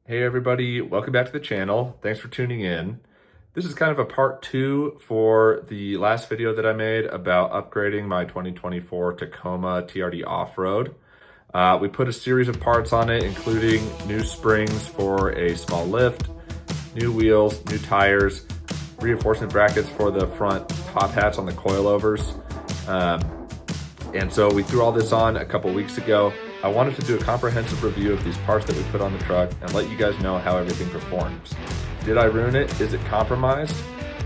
Hey everybody, welcome back to the channel. Thanks for tuning in. This is kind of a part 2 for the last video that I made about upgrading my 2024 Tacoma TRD off-road. We put a series of parts on it, including new springs for a small lift, new wheels, new tires, reinforcement brackets for the front top hats on the coilovers. And so we threw all this on a couple weeks ago. I wanted to do a comprehensive review of these parts that we put on the truck and let you guys know how everything performs. Did I ruin it? Is it compromised?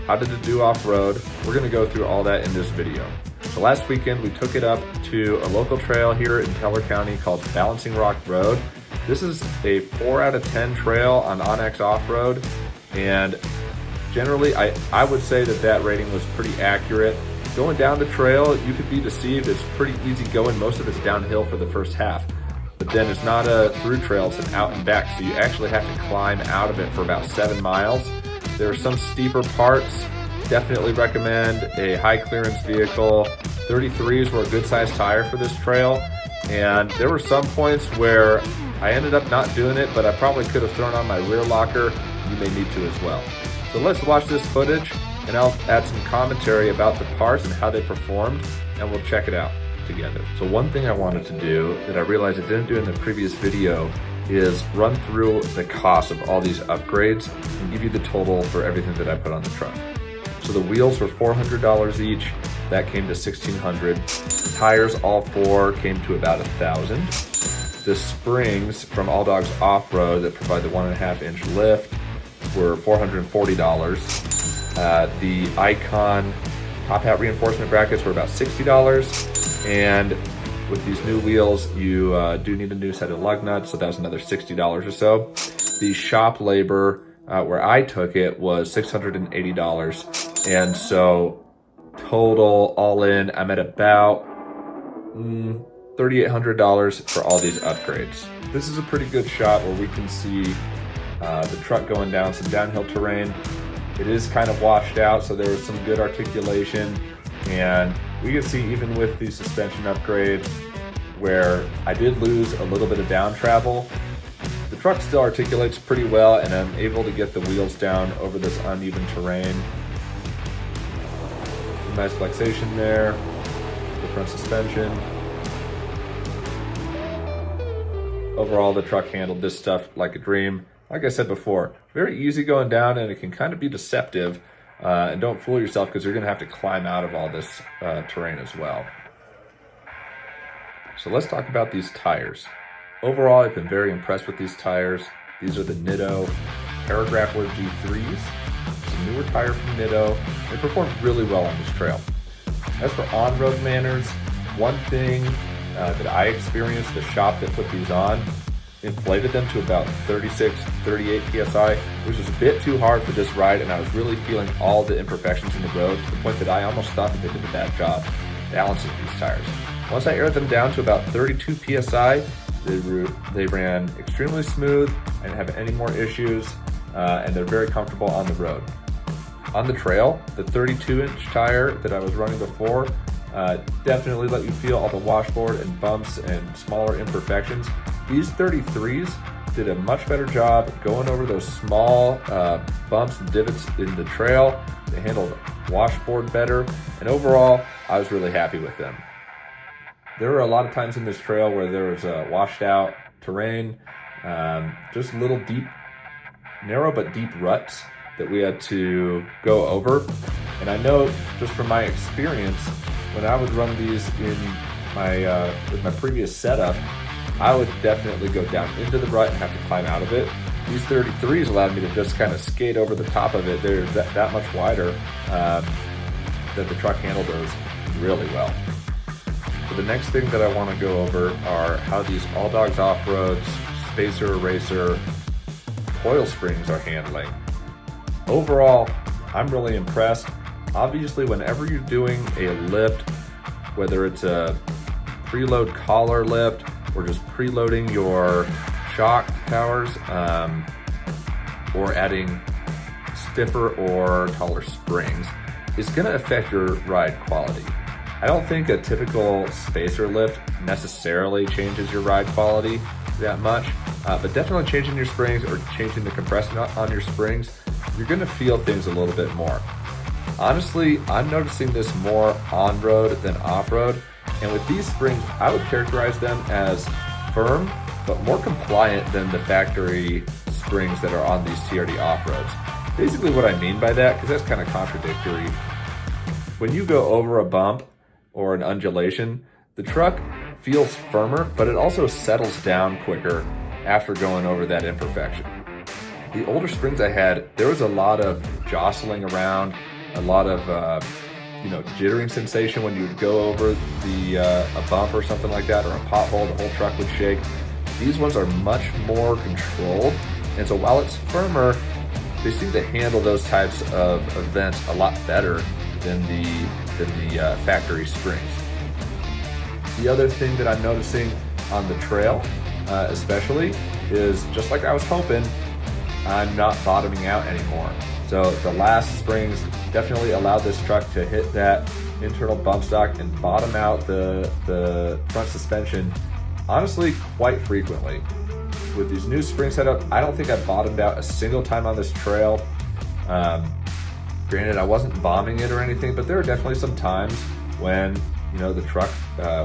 How did it do off-road? We're gonna go through all that in this video. So last weekend, we took it up to a local trail here in Teller County called Balancing Rock Road. This is a 4 out of 10 trail on Onyx Off-Road. And generally, I would say that rating was pretty accurate. Going down the trail, you could be deceived. It's pretty easy going. Most of it's downhill for the first half. But then it's not a through trail, it's an out and back. So you actually have to climb out of it for about 7 miles. There are some steeper parts. Definitely recommend a high clearance vehicle. 33s were a good sized tire for this trail. And there were some points where I ended up not doing it, but I probably could have thrown on my rear locker. You may need to as well. So let's watch this footage, and I'll add some commentary about the parts and how they performed, and we'll check it out together. So one thing I wanted to do that I realized I didn't do in the previous video is run through the cost of all these upgrades and give you the total for everything that I put on the truck. So the wheels were $400 each. That came to $1,600. Tires, all 4, came to about $1,000. The springs from All Dogs Off-Road that provide the 1.5 inch lift were $440. The Icon top hat reinforcement brackets were about $60, and with these new wheels you do need a new set of lug nuts, so that was another $60 or so. The shop labor where I took it was $680, and so total all in I'm at about $3,800 for all these upgrades. This is a pretty good shot where we can see the truck going down some downhill terrain. It is kind of washed out, so there was some good articulation, and we can see even with the suspension upgrade where I did lose a little bit of down travel, the truck still articulates pretty well, and I'm able to get the wheels down over this uneven terrain. Nice flexation there, the front suspension. Overall, the truck handled this stuff like a dream. Like I said before, very easy going down, and it can kind of be deceptive. And don't fool yourself, because you're going to have to climb out of all this terrain as well. So let's talk about these tires. Overall, I've been very impressed with these tires. These are the Nitto Terra Grappler G3s. It's a newer tire from Nitto. They perform really well on this trail. As for on-road manners, one thing that I experienced, the shop that put these on, inflated them to about 36, 38 PSI, which was a bit too hard for this ride, and I was really feeling all the imperfections in the road to the point that I almost thought that they did a bad job balancing these tires. Once I aired them down to about 32 PSI, they ran extremely smooth. I didn't have any more issues, and they're very comfortable on the road. On the trail, the 32-inch tire that I was running before definitely let you feel all the washboard and bumps and smaller imperfections. These 33s did a much better job going over those small bumps and divots in the trail. They handled washboard better, and overall, I was really happy with them. There were a lot of times in this trail where there was washed out terrain, just little narrow but deep ruts that we had to go over. And I know just from my experience, when I would run these in with my previous setup, I would definitely go down into the rut and have to climb out of it. These 33s allowed me to just kind of skate over the top of it. They're that much wider that the truck handled those really well. So the next thing that I want to go over are how these All Dogs Off-Roads Spacer Eraser coil springs are handling. Overall, I'm really impressed. Obviously, whenever you're doing a lift, whether it's a preload collar lift or just preloading your shock towers, or adding stiffer or taller springs, it's going to affect your ride quality. I don't think a typical spacer lift necessarily changes your ride quality that much, but definitely changing your springs or changing the compression on your springs, you're gonna feel things a little bit more. Honestly, I'm noticing this more on-road than off-road, and with these springs, I would characterize them as firm, but more compliant than the factory springs that are on these TRD off-roads. Basically what I mean by that, because that's kind of contradictory, when you go over a bump or an undulation, the truck feels firmer, but it also settles down quicker after going over that imperfection. The older springs I had, there was a lot of jostling around, a lot of jittering sensation when you would go over a bump or something like that, or a pothole, the whole truck would shake. These ones are much more controlled, and so while it's firmer, they seem to handle those types of events a lot better than the factory springs. The other thing that I'm noticing on the trail, especially, is just like I was hoping, I'm not bottoming out anymore. So the last springs definitely allowed this truck to hit that internal bump stock and bottom out the front suspension, honestly, quite frequently. With these new spring setup, I don't think I bottomed out a single time on this trail. Granted, I wasn't bombing it or anything, but there are definitely some times when the truck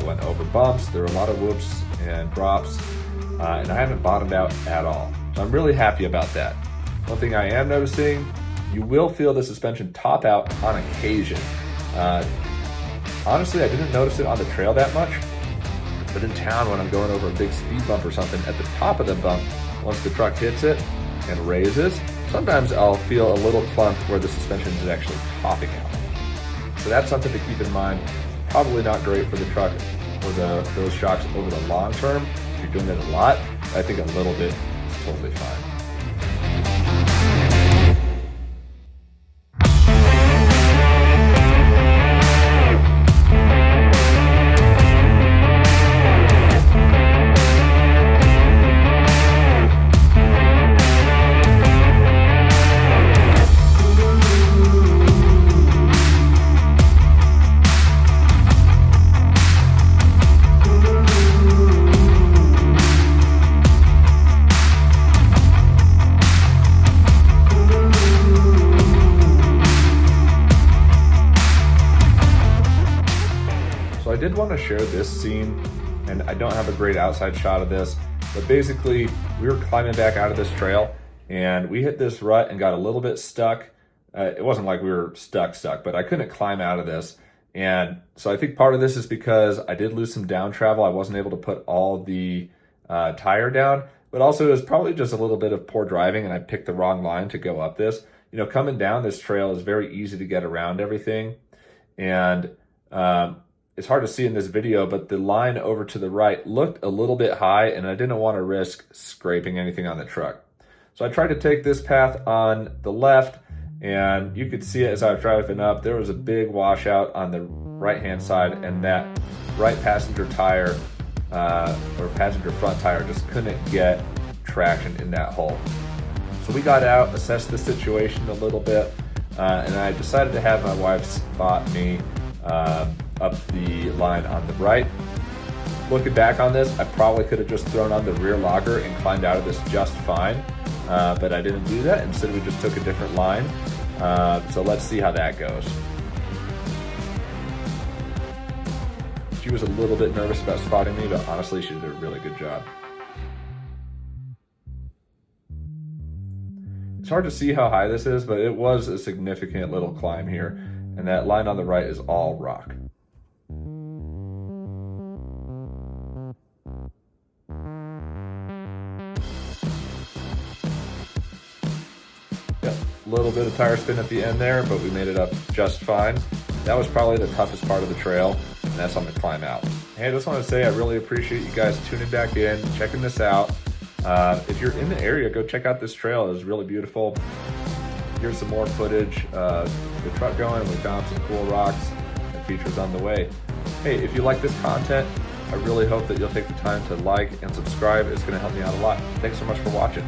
went over bumps. There were a lot of whoops and drops, and I haven't bottomed out at all. So I'm really happy about that. One thing I am noticing, you will feel the suspension top out on occasion. Honestly, I didn't notice it on the trail that much, but in town when I'm going over a big speed bump or something, at the top of the bump, once the truck hits it and raises, sometimes I'll feel a little clunk where the suspension is actually popping out. So that's something to keep in mind. Probably not great for the truck or those shocks over the long term. If you're doing it a lot, I think a little bit is totally fine. So I did want to share this scene, and I don't have a great outside shot of this, but basically we were climbing back out of this trail and we hit this rut and got a little bit stuck. It wasn't like we were stuck, but I couldn't climb out of this. And so I think part of this is because I did lose some down travel. I wasn't able to put all the tire down, but also it was probably just a little bit of poor driving and I picked the wrong line to go up this. Coming down this trail is very easy to get around everything. And it's hard to see in this video, but the line over to the right looked a little bit high and I didn't want to risk scraping anything on the truck. So I tried to take this path on the left, and you could see it as I was driving up. There was a big washout on the right-hand side, and that right passenger tire or passenger front tire just couldn't get traction in that hole. So we got out, assessed the situation a little bit, and I decided to have my wife spot me up the line on the right. Looking back on this, I probably could have just thrown on the rear locker and climbed out of this just fine, but I didn't do that. Instead, we just took a different line. So let's see how that goes. She was a little bit nervous about spotting me, but honestly, she did a really good job. It's hard to see how high this is, but it was a significant little climb here, and that line on the right is all rock. A little bit of tire spin at the end there, but we made it up just fine. That was probably the toughest part of the trail, and that's on the climb out. Hey, I just want to say I really appreciate you guys tuning back in, checking this out. If you're in the area, go check out this trail. It was really beautiful. Here's some more footage of the truck going. We found some cool rocks and features on the way. Hey, if you like this content, I really hope that you'll take the time to like and subscribe. It's going to help me out a lot. Thanks so much for watching.